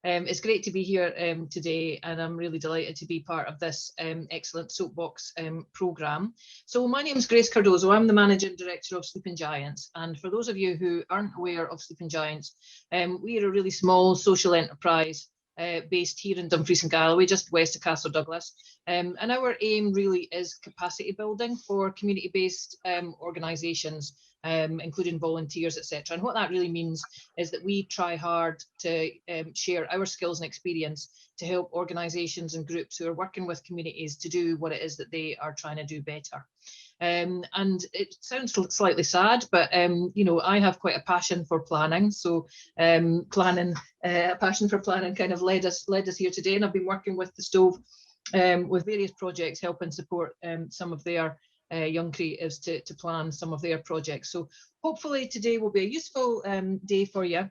It's great to be here today, and I'm really delighted to be part of this excellent Soapbox programme. So my name is Grace Cardozo. I'm the Managing Director of Sleeping Giants. And for those of you who aren't aware of Sleeping Giants, we are a really small social enterprise based here in Dumfries and Galloway, just west of Castle Douglas. And our aim really is capacity building for community-based organisations, including volunteers, etc. And what that really means is that we try hard to share our skills and experience to help organisations and groups who are working with communities to do what it is that they are trying to do better. And it sounds slightly sad, but you know, I have quite a passion for planning. So a passion for planning kind of led us here today. And I've been working with the Stove with various projects, helping support some of their young creatives to plan some of their projects. So hopefully today will be a useful day for you.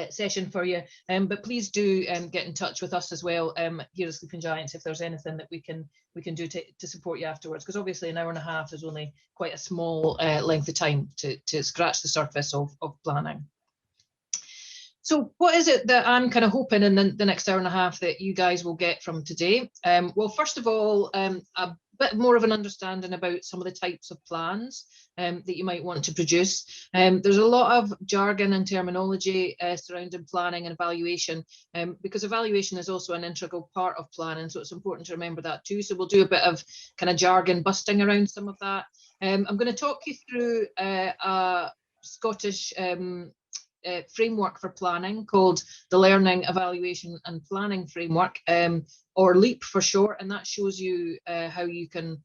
Session for you, but please do get in touch with us as well here at Sleeping Giants if there's anything that we can do to support you afterwards, because obviously an hour and a half is only quite a small length of time to scratch the surface of planning. So what is it that I'm kind of hoping in the next hour and a half that you guys will get from today? Well, first of all, a bit more of an understanding about some of the types of plans that you might want to produce. There's a lot of jargon and terminology surrounding planning and evaluation, because evaluation is also an integral part of planning, so it's important to remember that too. So we'll do a bit of kind of jargon busting around some of that. I'm going to talk you through a Scottish framework for planning called the Learning, Evaluation and Planning Framework, or LEAP for short, and that shows you how you can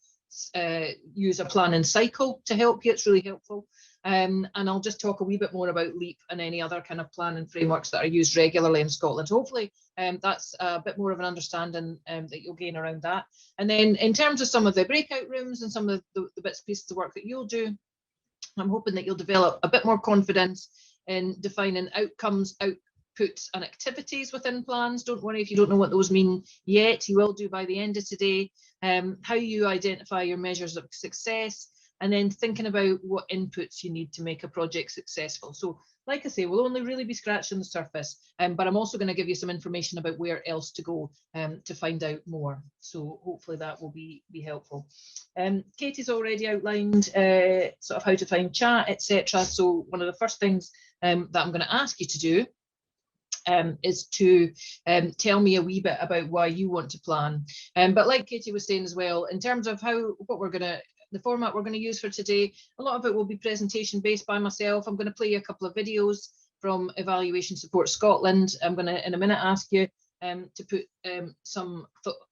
use a planning cycle to help you. It's really helpful. And I'll just talk a wee bit more about LEAP and any other kind of planning frameworks that are used regularly in Scotland. Hopefully that's a bit more of an understanding that you'll gain around that. And then in terms of some of the breakout rooms and some of the bits and pieces of work that you'll do, I'm hoping that you'll develop a bit more confidence in defining outcomes, outputs and activities within plans. Don't worry if you don't know what those mean yet, you will do by the end of today. How you identify your measures of success, and then thinking about what inputs you need to make a project successful. So like I say, we'll only really be scratching the surface, but I'm also going to give you some information about where else to go to find out more. So hopefully that will be helpful. Katie's already outlined sort of how to find chat, etc. So one of the first things that I'm going to ask you to do is to tell me a wee bit about why you want to plan. But like Katie was saying as well, in terms of the format we're going to use for today, a lot of it will be presentation based by myself. I'm going to play you a couple of videos from Evaluation Support Scotland. I'm going to in a minute ask you to put some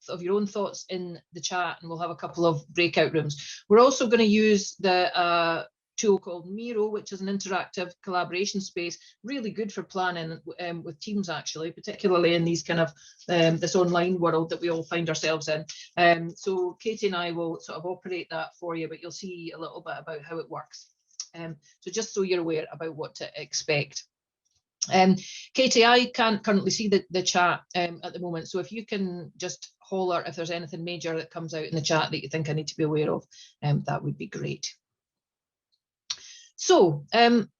of your own thoughts in the chat, and we'll have a couple of breakout rooms. We're also going to use the tool called Miro, which is an interactive collaboration space, really good for planning with teams, actually, particularly in these kind of this online world that we all find ourselves in. So Katie and I will sort of operate that for you, but you'll see a little bit about how it works. So just so you're aware about what to expect. Katie, I can't currently see the chat at the moment, so if you can just holler if there's anything major that comes out in the chat that you think I need to be aware of, that would be great. So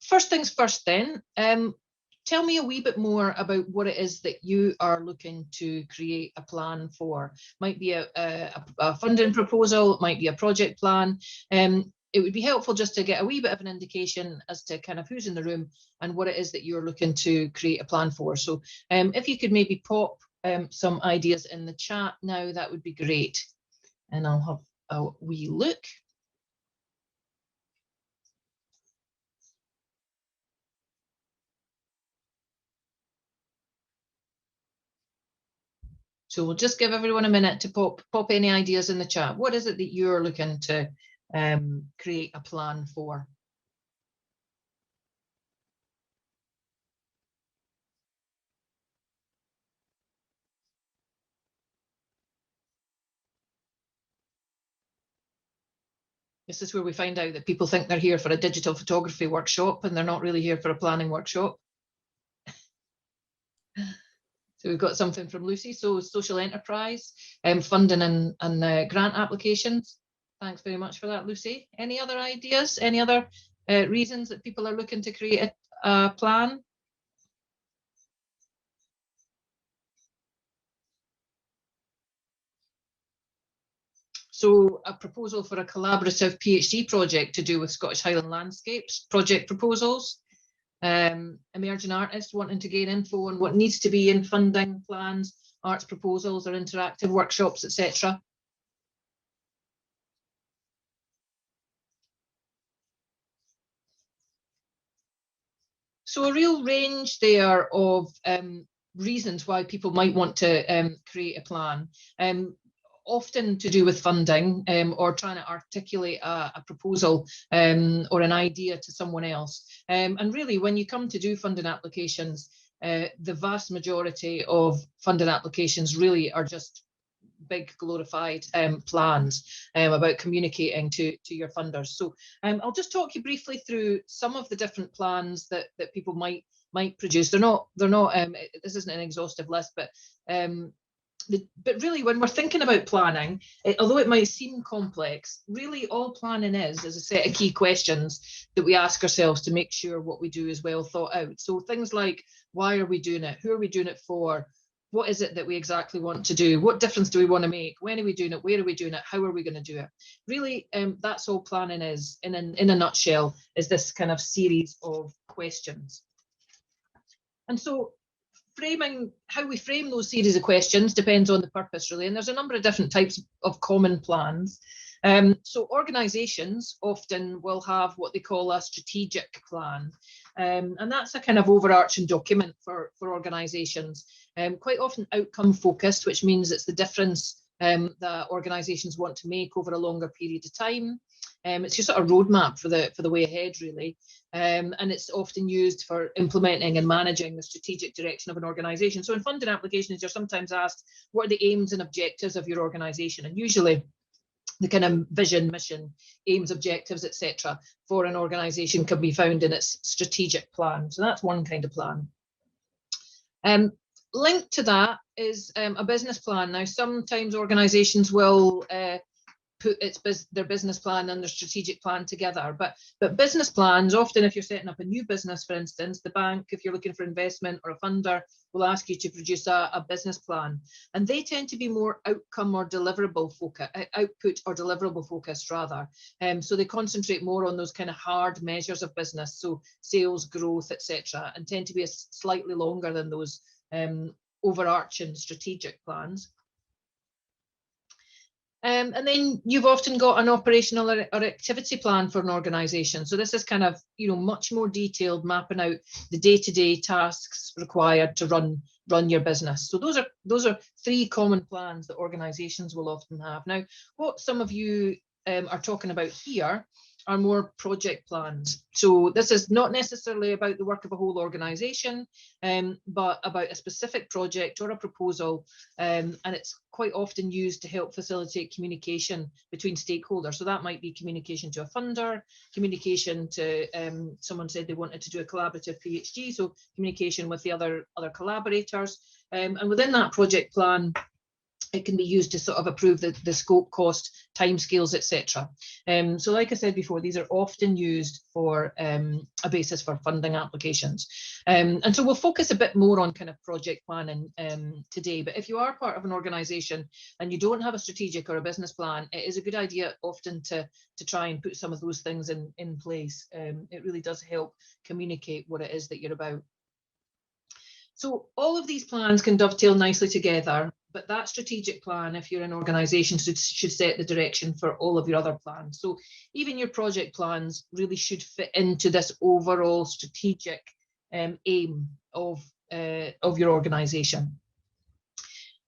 first things first then, tell me a wee bit more about what it is that you are looking to create a plan for. Might be a funding proposal, it might be a project plan. It would be helpful just to get a wee bit of an indication as to kind of who's in the room and what it is that you're looking to create a plan for. So if you could maybe pop some ideas in the chat now, that would be great. And I'll have a wee look. So we'll just give everyone a minute to pop any ideas in the chat. What is it that you're looking to create a plan for? This is where we find out that people think they're here for a digital photography workshop and they're not really here for a planning workshop. So we've got something from Lucy. So social enterprise, funding and grant applications. Thanks very much for that, Lucy. Any other ideas? Any other reasons that people are looking to create a plan? So a proposal for a collaborative PhD project to do with Scottish Highland landscapes, project proposals, emerging artists wanting to gain info on what needs to be in funding plans, arts proposals or interactive workshops, etc. So a real range there of reasons why people might want to create a plan. Often to do with funding or trying to articulate a proposal or an idea to someone else. And really, when you come to do funding applications, the vast majority of funding applications really are just big glorified plans about communicating to your funders. So I'll just talk you briefly through some of the different plans that people might produce. They're not this isn't an exhaustive list, but really, when we're thinking about planning, although it might seem complex, really all planning is a set of key questions that we ask ourselves to make sure what we do is well thought out. So things like, why are we doing it? Who are we doing it for? What is it that we exactly want to do? What difference do we want to make? When are we doing it? Where are we doing it? How are we going to do it? Really, that's all planning is, in a nutshell, is this kind of series of questions. And so how we frame those series of questions depends on the purpose, really. And there's a number of different types of common plans. So organisations often will have what they call a strategic plan. And that's a kind of overarching document for organisations, quite often outcome focused, which means it's the difference that organisations want to make over a longer period of time. It's your sort of roadmap for the way ahead, really. And it's often used for implementing and managing the strategic direction of an organisation. So in funding applications, you're sometimes asked, what are the aims and objectives of your organisation? And usually the kind of vision, mission, aims, objectives, etc. for an organisation can be found in its strategic plan. So that's one kind of plan. Linked to that is a business plan. Now, sometimes organisations will put their business plan and their strategic plan together. But business plans, often if you're setting up a new business, for instance, the bank, if you're looking for investment, or a funder, will ask you to produce a business plan. And they tend to be more outcome or deliverable focused, output or deliverable focused rather. So they concentrate more on those kind of hard measures of business, so sales, growth, etc., and tend to be slightly longer than those overarching strategic plans. And then you've often got an operational or activity plan for an organisation. So this is kind of, much more detailed, mapping out the day-to-day tasks required to run your business. So those are three common plans that organisations will often have. Now, what some of you are talking about here are more project plans. So this is not necessarily about the work of a whole organisation, but about a specific project or a proposal, and it's quite often used to help facilitate communication between stakeholders. So that might be communication to a funder, communication to someone said they wanted to do a collaborative PhD, so communication with the other collaborators, and within that project plan, it can be used to sort of approve the scope, cost, timescales, etc. So like I said before, these are often used for a basis for funding applications. And so we'll focus a bit more on kind of project planning today. But if you are part of an organisation and you don't have a strategic or a business plan, it is a good idea often to try and put some of those things in place. It really does help communicate what it is that you're about. So all of these plans can dovetail nicely together, but that strategic plan, if you're an organisation, should set the direction for all of your other plans. So even your project plans really should fit into this overall strategic aim of your organisation.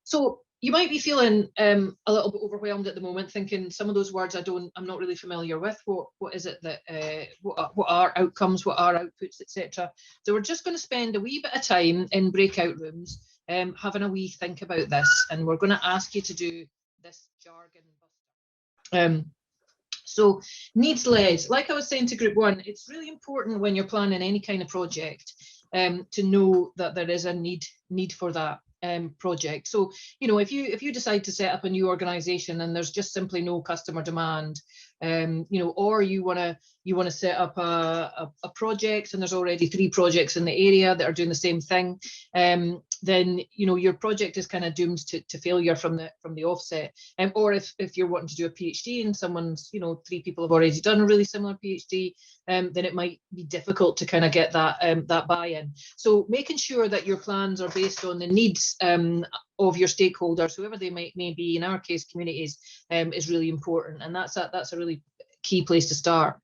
So you might be feeling a little bit overwhelmed at the moment, thinking some of those words I'm not really familiar with. What is it that what are outcomes, what are outputs, etc. So we're just going to spend a wee bit of time in breakout rooms having a wee think about this, and we're going to ask you to do this jargon buster. So needs led, like I was saying to group one, it's really important when you're planning any kind of project to know that there is a need for that project. So, if you decide to set up a new organization and there's just simply no customer demand, or you want to set up a project and there's already 3 projects in the area that are doing the same thing, then your project is kind of doomed to failure from the offset. Or if you're wanting to do a PhD and someone's 3 people have already done a really similar PhD, then it might be difficult to kind of get that buy-in. So making sure that your plans are based on the needs of your stakeholders, whoever they may be, in our case communities, is really important, and that's a really key place to start.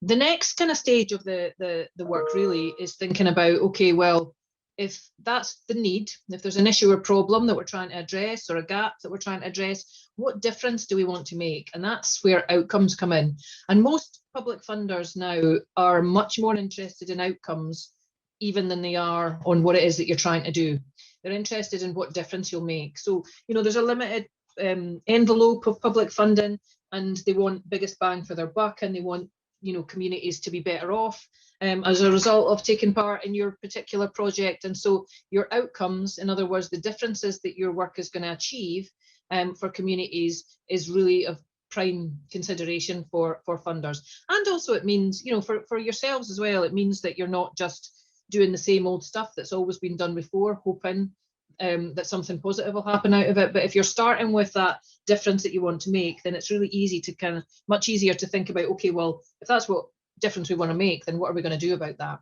The next kind of stage of the work really is thinking about, okay, well, if that's the need, if there's an issue or problem that we're trying to address, or a gap that we're trying to address, what difference do we want to make? And that's where outcomes come in. And most public funders now are much more interested in outcomes even than they are on what it is that you're trying to do. They're interested in what difference you'll make. So, there's a limited envelope of public funding, and they want biggest bang for their buck, and they want communities to be better off as a result of taking part in your particular project. And so your outcomes, in other words, the differences that your work is going to achieve for communities, is really of prime consideration for funders. And also it means, for yourselves as well, it means that you're not just doing the same old stuff that's always been done before, hoping that something positive will happen out of it. But if you're starting with that difference that you want to make, then it's really easy to much easier to think about, okay, well, if that's what difference we want to make, then what are we going to do about that?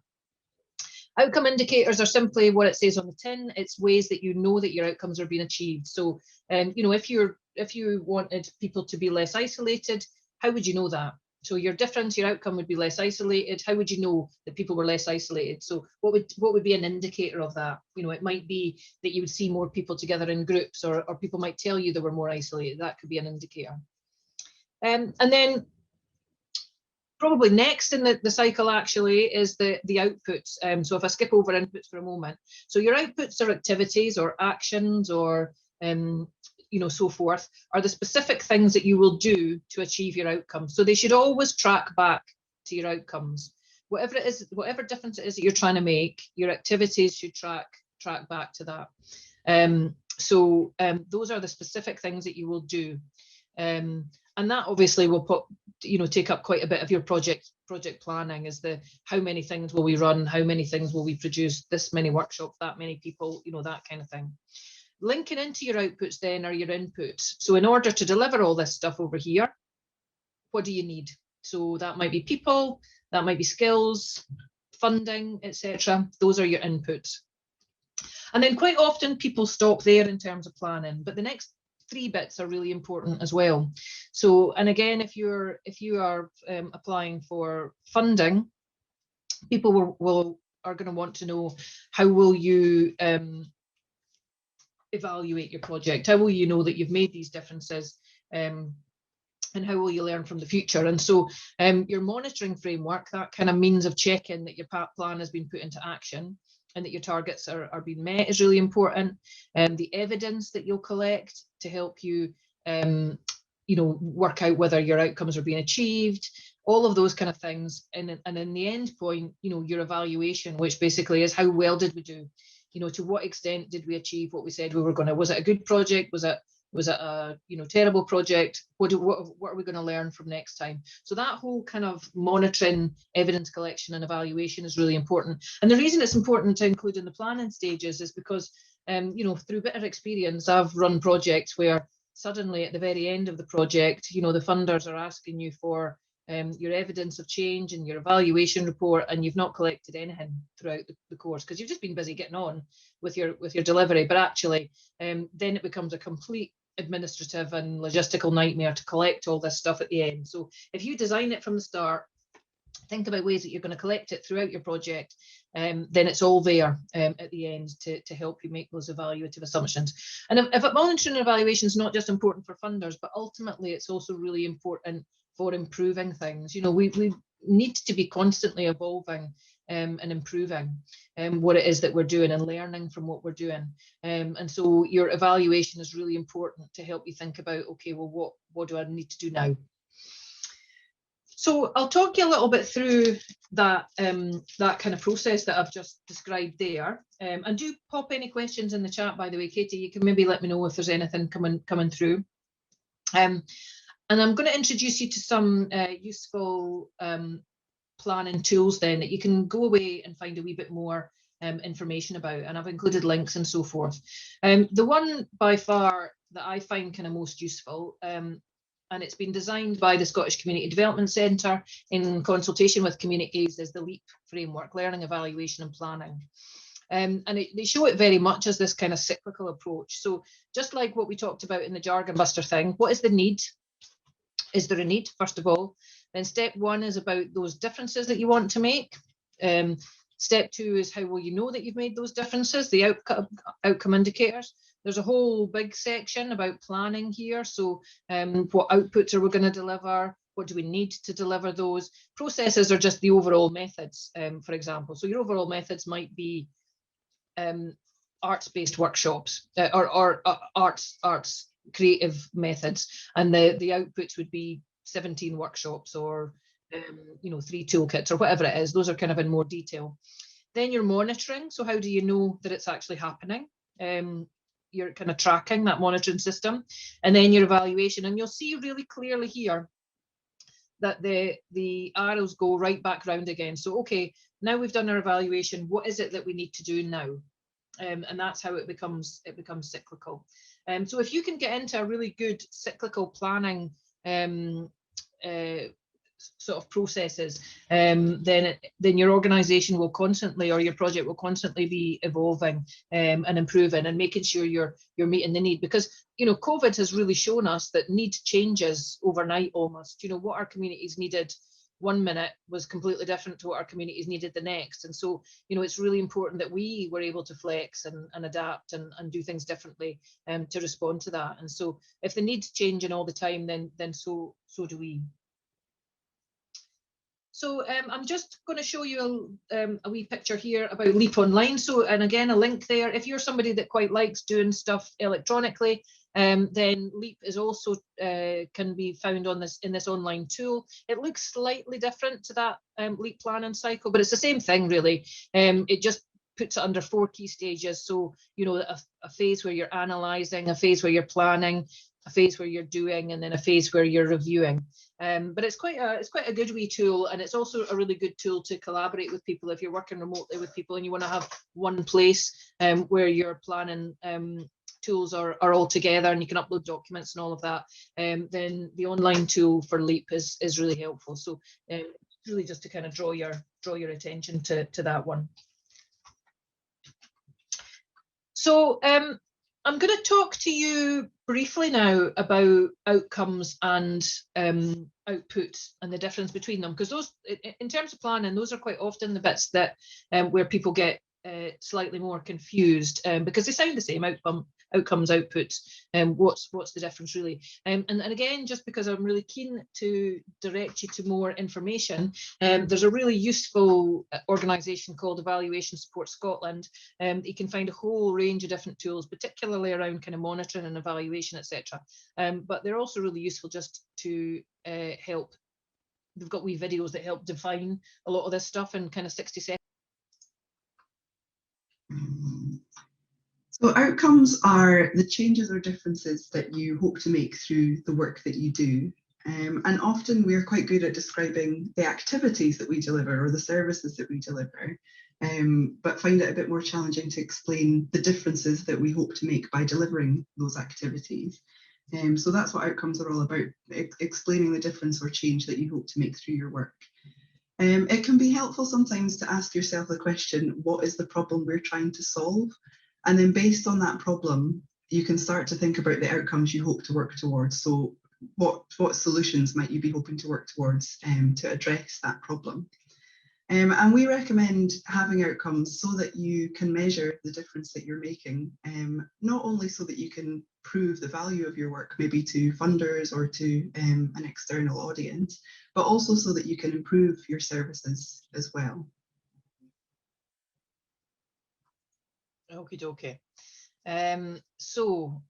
Outcome indicators are simply what it says on the tin. It's ways that you know that your outcomes are being achieved. So, if you wanted people to be less isolated, how would you know that? So your difference, your outcome would be less isolated. How would you know that people were less isolated? So what would be an indicator of that? It might be that you would see more people together in groups, or people might tell you they were more isolated. That could be an indicator. And then probably next in the cycle actually is the outputs. So if I skip over inputs for a moment, so your outputs are activities or actions or so forth, are the specific things that you will do to achieve your outcomes. So they should always track back to your outcomes. Whatever it is, whatever difference it is that you're trying to make, your activities should track back to that. So those are the specific things that you will do. And that obviously will take up quite a bit of your project planning, is the how many things will we run, how many things will we produce, this many workshops, that many people, that kind of thing. Linking into your outputs then are your inputs. So in order to deliver all this stuff over here, what do you need? So that might be people, that might be skills, funding, etc. Those are your inputs. And then quite often people stop there in terms of planning, but the next 3 bits are really important as well. So, and again, if you are applying for funding, people are going to want to know, how will you evaluate your project? How will you know that you've made these differences? And how will you learn from the future? And so your monitoring framework, that kind of means of checking that your plan has been put into action and that your targets are being met, is really important. The evidence that you'll collect to help you work out whether your outcomes are being achieved, all of those kind of things. And in the end point, your evaluation, which basically is how well did we do? To what extent did we achieve what we said we were going to? Was it a good project? Was it a terrible project? What are we going to learn from next time? So that whole kind of monitoring, evidence collection and evaluation is really important. And the reason it's important to include in the planning stages is because through bitter experience, I've run projects where suddenly at the very end of the project, the funders are asking you for your evidence of change and your evaluation report, and you've not collected anything throughout the course because you've just been busy getting on with your delivery. But actually then it becomes a complete administrative and logistical nightmare to collect all this stuff at the end. So if you design it from the start, think about ways that you're going to collect it throughout your project, then it's all there at the end to help you make those evaluative assumptions. And if monitoring and evaluation is not just important for funders, but ultimately it's also really important for improving things. We need to be constantly evolving and improving what it is that we're doing and learning from what we're doing. And so your evaluation is really important to help you think about, okay, well, what do I need to do now? So I'll talk you a little bit through that kind of process that I've just described there. And do pop any questions in the chat, by the way, Katie. You can maybe let me know if there's anything coming through. And I'm going to introduce you to some useful planning tools then that you can go away and find a wee bit more information about, and I've included links and so forth. The one by far that I find kind of most useful, and it's been designed by the Scottish Community Development Centre in consultation with communities, is the LEAP framework, Learning, Evaluation and Planning. And they show it very much as this kind of cyclical approach. So just like what we talked about in the jargon buster thing, what is the need? Is there a need, first of all? Then step one is about those differences that you want to make. Step two is how will you know that you've made those differences, the outcome indicators. There's a whole big section about planning here. So what outputs are we going to deliver? What do we need to deliver those? Processes are just the overall methods, for example. So your overall methods might be arts-based workshops or arts creative methods, and the outputs would be 17 workshops or 3 toolkits or whatever it is. Those are kind of in more detail. Then you're monitoring. So how do you know that it's actually happening? You're kind of tracking that monitoring system, and then your evaluation. And you'll see really clearly here that the arrows go right back round again. So okay, now we've done our evaluation. What is it that we need to do now? And that's how it becomes cyclical. So if you can get into a really good cyclical planning sort of processes, then your organization will constantly, or your project will constantly be evolving and improving and making sure you're meeting the need. Because COVID has really shown us that need changes overnight almost. What our communities needed one minute was completely different to what our communities needed the next. And so it's really important that we were able to flex and adapt and do things differently to respond to that. And so if the needs changing all the time, then so do we. So I'm just going to show you a wee picture here about Leap Online. So, and again, a link there. If you're somebody that quite likes doing stuff electronically, then Leap is also can be found on in this online tool. It looks slightly different to that Leap planning cycle, but it's the same thing really. It just puts it under 4 key stages. So, a phase where you're analysing, a phase where you're planning, a phase where you're doing, and then a phase where you're reviewing. But it's quite a good wee tool, and it's also a really good tool to collaborate with people if you're working remotely with people and you want to have one place where your planning tools are all together and you can upload documents and all of that. Then the online tool for Leap is really helpful. So really just to kind of draw your attention to that one. So I'm going to talk to you briefly now about outcomes and output and the difference between them, because those, in terms of planning, those are quite often the bits that where people get slightly more confused because they sound the same: outcomes, outputs, what's the difference really? And again, just because I'm really keen to direct you to more information, there's a really useful organisation called Evaluation Support Scotland. You can find a whole range of different tools, particularly around kind of monitoring and evaluation, etc. But they're also really useful just to help. They've got wee videos that help define a lot of this stuff in kind of 60 seconds. So outcomes are the changes or differences that you hope to make through the work that you do. And often we're quite good at describing the activities that we deliver or the services that we deliver, but find it a bit more challenging to explain the differences that we hope to make by delivering those activities. So that's what outcomes are all about, explaining the difference or change that you hope to make through your work. It can be helpful sometimes to ask yourself the question, what is the problem we're trying to solve? And then based on that problem, you can start to think about the outcomes you hope to work towards. So what solutions might you be hoping to work towards to address that problem? And we recommend having outcomes so that you can measure the difference that you're making, not only so that you can prove the value of your work, maybe to funders or to an external audience, but also so that you can improve your services as well. Okie dokie. So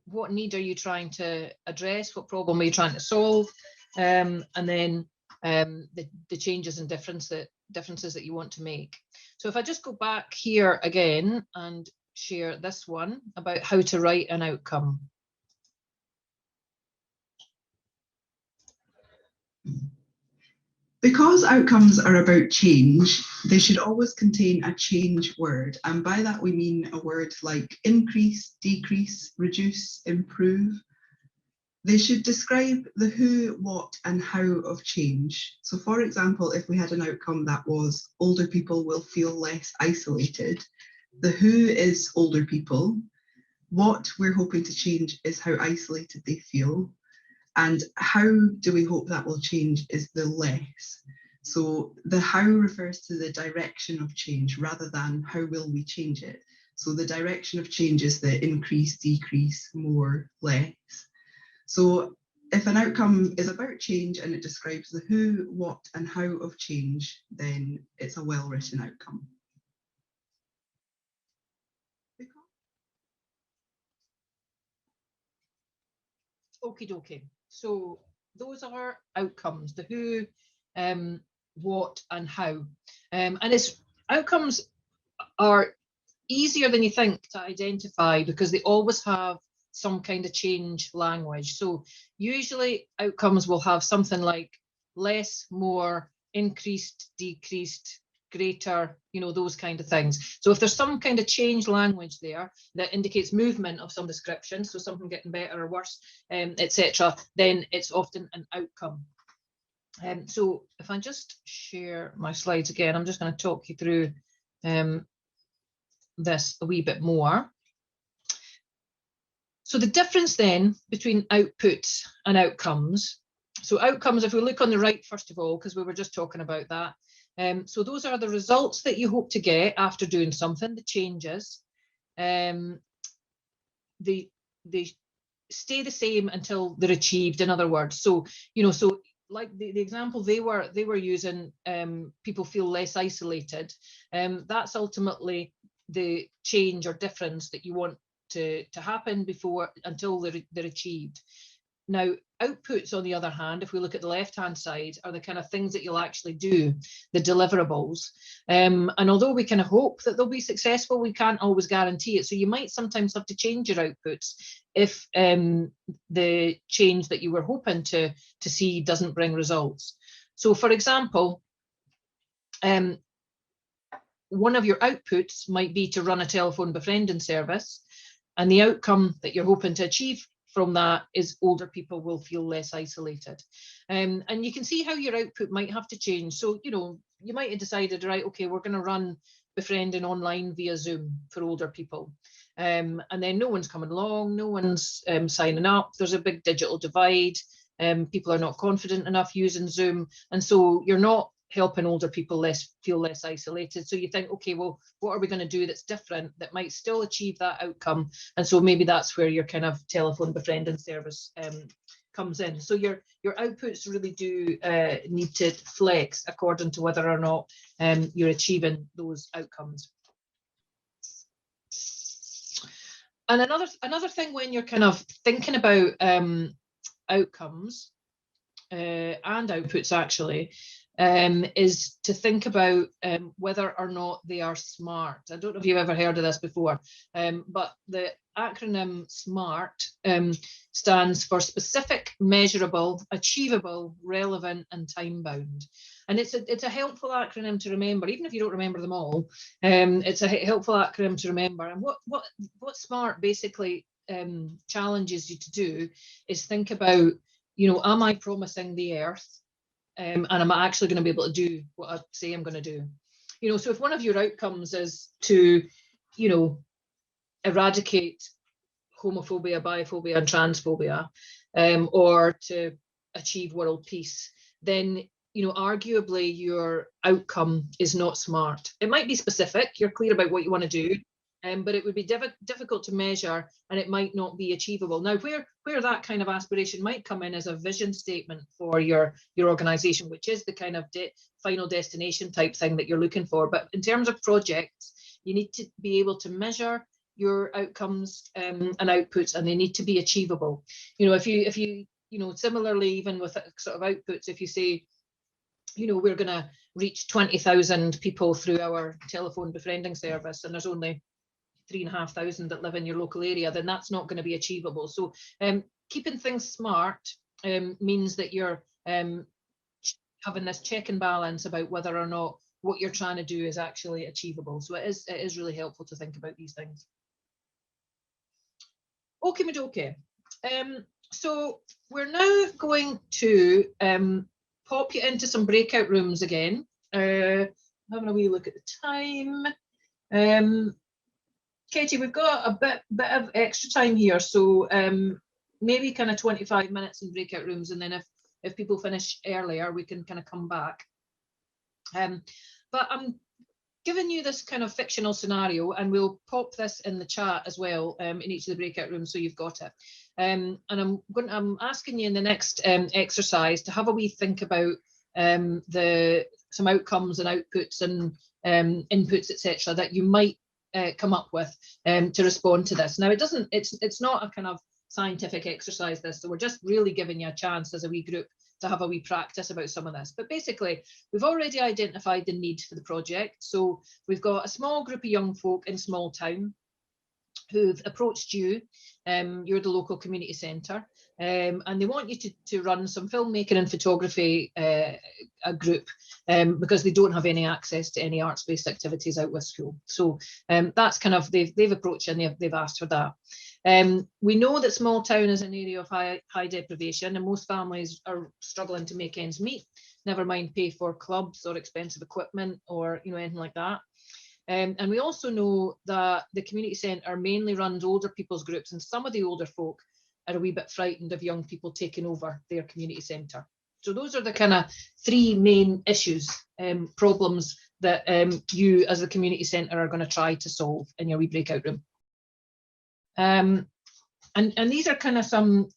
what need are you trying to address? What problem are you trying to solve? And then the changes and differences that you want to make. So if I just go back here again and share this one about how to write an outcome. Because outcomes are about change, they should always contain a change word. And by that, we mean a word like increase, decrease, reduce, improve. They should describe the who, what, and how of change. So, for example, if we had an outcome that was older people will feel less isolated, the who is older people. What we're hoping to change is how isolated they feel. And how do we hope that will change is the less. So the how refers to the direction of change rather than how will we change it. So the direction of change is the increase, decrease, more, less. So if an outcome is about change and it describes the who, what, and how of change, then it's a well-written outcome. Okie dokie. So those are outcomes, the who, what, and how. And it's outcomes are easier than you think to identify because they always have some kind of change language. So usually outcomes will have something like less, more, increased, decreased, greater, those kind of things. So if there's some kind of change language there that indicates movement of some description, so something getting better or worse, etc., then it's often an outcome. So if I just share my slides again, I'm just going to talk you through this a wee bit more. So the difference then between outputs and outcomes. So outcomes, if we look on the right, first of all, because we were just talking about that. So those are the results that you hope to get after doing something, the changes. They stay the same until they're achieved, in other words. So, so like the example they were using, people feel less isolated. That's ultimately the change or difference that you want to happen until they're achieved. Now, outputs, on the other hand, if we look at the left-hand side, are the kind of things that you'll actually do, the deliverables. And although we kind of hope that they'll be successful, we can't always guarantee it. So you might sometimes have to change your outputs if the change that you were hoping to see doesn't bring results. So, for example, one of your outputs might be to run a telephone befriending service, and the outcome that you're hoping to achieve from that is older people will feel less isolated. And you can see how your output might have to change. So, you might have decided, right, okay, we're going to run befriending online via Zoom for older people. And then no one's coming along, no one's signing up. There's a big digital divide. People are not confident enough using Zoom. And so you're not helping older people feel less isolated. So you think, okay, well, what are we going to do that's different that might still achieve that outcome? And so maybe that's where your kind of telephone befriending service comes in. So your outputs really do need to flex according to whether or not you're achieving those outcomes. And another thing when you're kind of thinking about outcomes and outputs actually, is to think about whether or not they are SMART. I don't know if you've ever heard of this before, but the acronym SMART stands for specific, measurable, achievable, relevant, and time-bound. And it's a helpful acronym to remember, even if you don't remember them all. It's a helpful acronym to remember. And what SMART basically challenges you to do is think about, am I promising the earth? And I'm actually going to be able to do what I say I'm going to do. So if one of your outcomes is to, eradicate homophobia, biphobia, and transphobia, or to achieve world peace, then, arguably your outcome is not SMART. It might be specific, you're clear about what you want to do, but it would be difficult to measure, and it might not be achievable. Now, where that kind of aspiration might come in as a vision statement for your organization, which is the kind of final destination type thing that you're looking for. But in terms of projects, you need to be able to measure your outcomes and outputs, and they need to be achievable. If you similarly, even with sort of outputs, if you say, we're going to reach 20,000 people through our telephone befriending service, and there's only 3,500 that live in your local area, then that's not going to be achievable. So keeping things SMART means that you're having this check and balance about whether or not what you're trying to do is actually achievable. So it is really helpful to think about these things. Okay. So we're now going to pop you into some breakout rooms again. Having a wee look at the time. Katie, we've got a bit of extra time here, so maybe kind of 25 minutes in breakout rooms, and then if people finish earlier, we can kind of come back. But I'm giving you this kind of fictional scenario, and we'll pop this in the chat as well in each of the breakout rooms, so you've got it. And I'm asking you in the next exercise to have a wee think about some outcomes and outputs and inputs, etc., that you might come up with to respond to this. Now, it's not a kind of scientific exercise, this, so we're just really giving you a chance as a wee group to have a wee practice about some of this. But basically, we've already identified the need for the project. So we've got a small group of young folk in small town who've approached you. You're the local community centre, and they want you to run some filmmaking and photography a group because they don't have any access to any arts-based activities out with school. So that's kind of, they've approached you and they've asked for that. We know that small town is an area of high deprivation, and most families are struggling to make ends meet, never mind pay for clubs or expensive equipment or anything like that. And we also know that the community centre mainly runs older people's groups, and some of the older folk are a wee bit frightened of young people taking over their community centre. So those are the kind of three main issues, problems that you as the community centre are going to try to solve in your wee breakout room. And these are kind of some,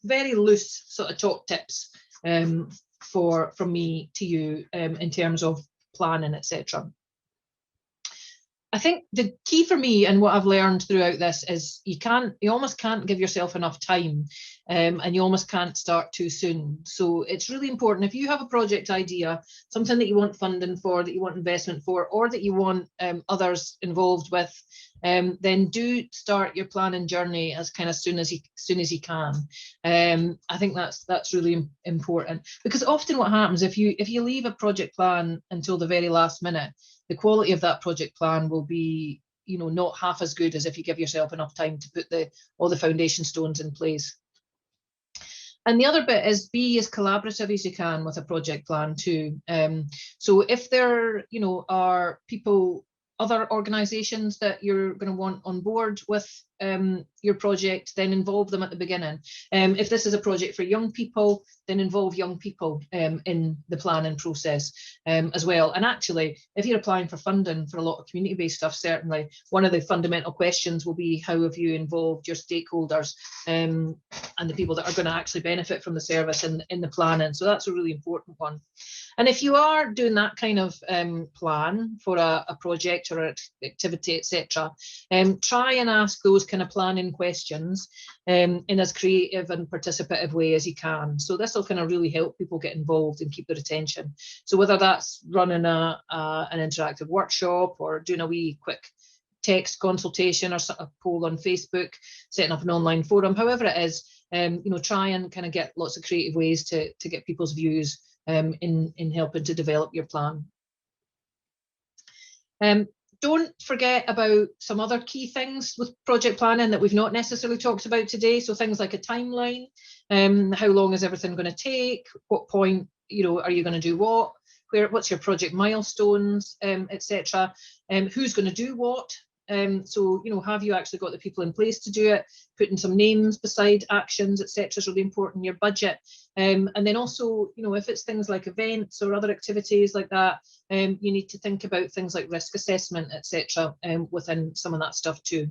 very loose sort of top tips from me to you in terms of planning, etc. I think the key for me and what I've learned throughout this is you almost can't give yourself enough time, and you almost can't start too soon. So it's really important, if you have a project idea, something that you want funding for, that you want investment for, or that you want others involved with, then do start your planning journey as kind of soon as you can. I think that's really important, because often what happens if you leave a project plan until the very last minute, the quality of that project plan will be, not half as good as if you give yourself enough time to put all the foundation stones in place. And the other bit is be as collaborative as you can with a project plan too. So if there, are people, other organisations that you're going to want on board with your project, then involve them at the beginning. If this is a project for young people, then involve young people in the planning process as well. And actually, if you're applying for funding for a lot of community-based stuff, certainly one of the fundamental questions will be, how have you involved your stakeholders and the people that are going to actually benefit from the service in the planning? So that's a really important one. And if you are doing that kind of plan for a project or an activity, etc., try and ask those kind of planning questions in as creative and participative way as you can. So this will kind of really help people get involved and keep their attention. So whether that's running an interactive workshop or doing a wee quick text consultation or a poll on Facebook, setting up an online forum, however it is, try and kind of get lots of creative ways to get people's views in helping to develop your plan. Don't forget about some other key things with project planning that we've not necessarily talked about today. So things like a timeline, how long is everything going to take, what point are you going to do what, what's your project milestones, etc. Who's going to do what. So have you actually got the people in place to do it? Putting some names beside actions, etc. is really important. Your budget, and then also if it's things like events or other activities like that, you need to think about things like risk assessment, etc. Within some of that stuff too.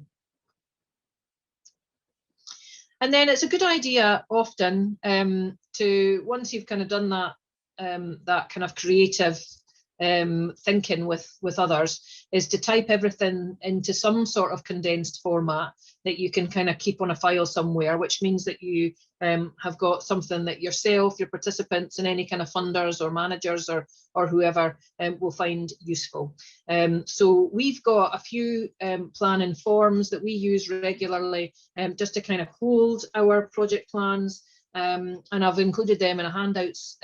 And then it's a good idea often to, once you've kind of done that that kind of creative thinking with others, is to type everything into some sort of condensed format that you can kind of keep on a file somewhere, which means that you have got something that yourself, your participants, and any kind of funders or managers or whoever will find useful. So we've got a few planning forms that we use regularly just to kind of hold our project plans and I've included them in a handouts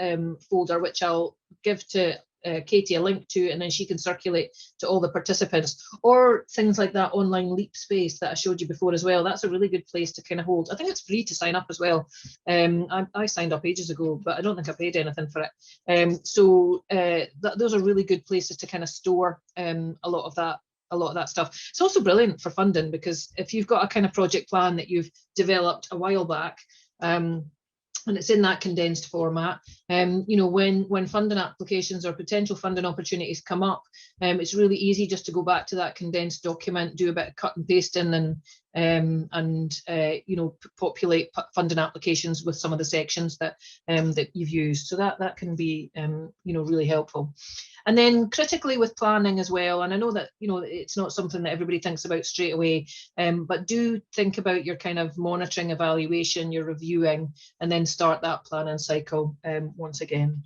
folder, which I'll give to Katie a link to, and then she can circulate to all the participants. Or things like that online leap space that I showed you before as well. That's a really good place to kind of hold. I think it's free to sign up as well. I signed up ages ago, but I don't think I paid anything for it. Those are really good places to kind of store a lot of that stuff. It's also brilliant for funding, because if you've got a kind of project plan that you've developed a while back, and it's in that condensed format, you know, when funding applications or potential funding opportunities come up, it's really easy just to go back to that condensed document, do a bit of cut and pasting, and you know, populate funding applications with some of the sections that that you've used. So that can be you know, really helpful. And then critically with planning as well, and I know that, you know, it's not something that everybody thinks about straight away, but do think about your kind of monitoring, evaluation, your reviewing, and then start that planning cycle once again.